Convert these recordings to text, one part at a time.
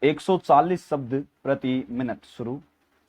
140 शब्द प्रति मिनट शुरू।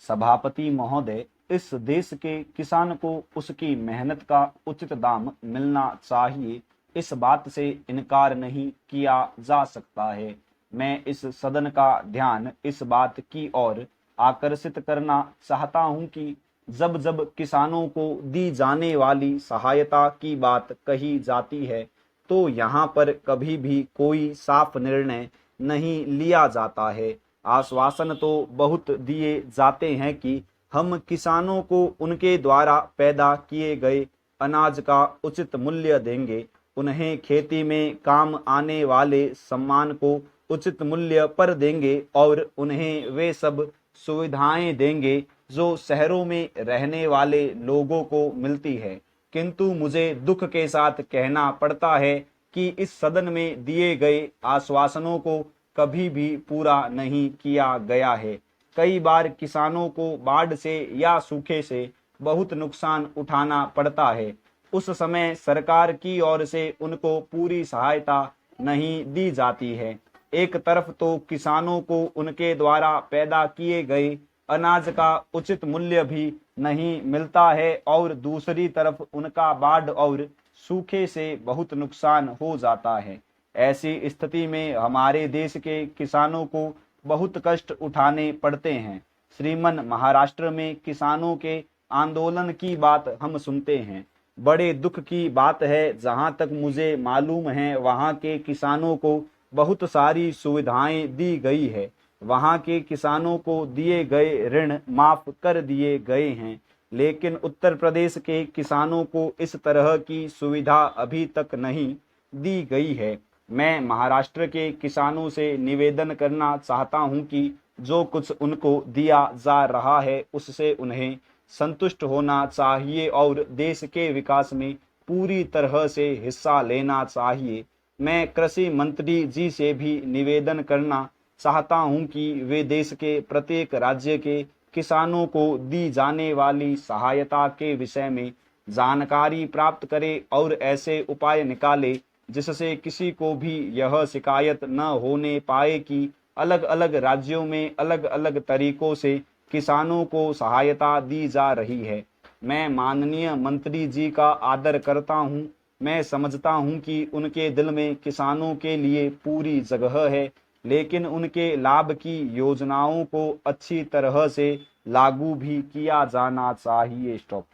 सभापति महोदय, इस देश के किसान को उसकी मेहनत का उचित दाम मिलना चाहिए, इस बात से इनकार नहीं किया जा सकता है। मैं इस सदन का ध्यान इस बात की ओर आकर्षित करना चाहता हूं कि जब जब किसानों को दी जाने वाली सहायता की बात कही जाती है तो यहाँ पर कभी भी कोई साफ निर्णय नहीं लिया जाता है। आश्वासन तो बहुत दिए जाते हैं कि हम किसानों को उनके द्वारा पैदा किए गए अनाज का उचित मूल्य देंगे, उन्हें खेती में काम आने वाले सामान को उचित मूल्य पर देंगे और उन्हें वे सब सुविधाएं देंगे जो शहरों में रहने वाले लोगों को मिलती है। किंतु मुझे दुख के साथ कहना पड़ता है कि इस सदन में दिए गए आश्वासनों को कभी भी पूरा नहीं किया गया है। कई बार किसानों को बाढ़ से या सूखे से बहुत नुकसान उठाना पड़ता है। उस समय सरकार की ओर से उनको पूरी सहायता नहीं दी जाती है। एक तरफ तो किसानों को उनके द्वारा पैदा किए गए अनाज का उचित मूल्य भी नहीं मिलता है और दूसरी तरफ उनका बाढ़ और सूखे से बहुत नुकसान हो जाता है। ऐसी स्थिति में हमारे देश के किसानों को बहुत कष्ट उठाने पड़ते हैं। श्रीमन महाराष्ट्र में किसानों के आंदोलन की बात हम सुनते हैं। बड़े दुख की बात है, जहां तक मुझे मालूम है वहां के किसानों को बहुत सारी सुविधाएं दी गई है। वहां के किसानों को दिए गए ऋण माफ कर दिए गए हैं, लेकिन उत्तर प्रदेश के किसानों को इस तरह की सुविधा अभी तक नहीं दी गई है। मैं महाराष्ट्र के किसानों से निवेदन करना चाहता हूं कि जो कुछ उनको दिया जा रहा है उससे उन्हें संतुष्ट होना चाहिए और देश के विकास में पूरी तरह से हिस्सा लेना चाहिए। मैं कृषि मंत्री जी से भी निवेदन करना चाहता हूं कि वे देश के प्रत्येक राज्य के किसानों को दी जाने वाली सहायता के विषय में जानकारी प्राप्त करें और ऐसे उपाय निकाले जिससे किसी को भी यह शिकायत न होने पाए कि अलग अलग राज्यों में अलग अलग तरीकों से किसानों को सहायता दी जा रही है। मैं माननीय मंत्री जी का आदर करता हूं। मैं समझता हूं कि उनके दिल में किसानों के लिए पूरी जगह है, लेकिन उनके लाभ की योजनाओं को अच्छी तरह से लागू भी किया जाना चाहिए। स्टॉप।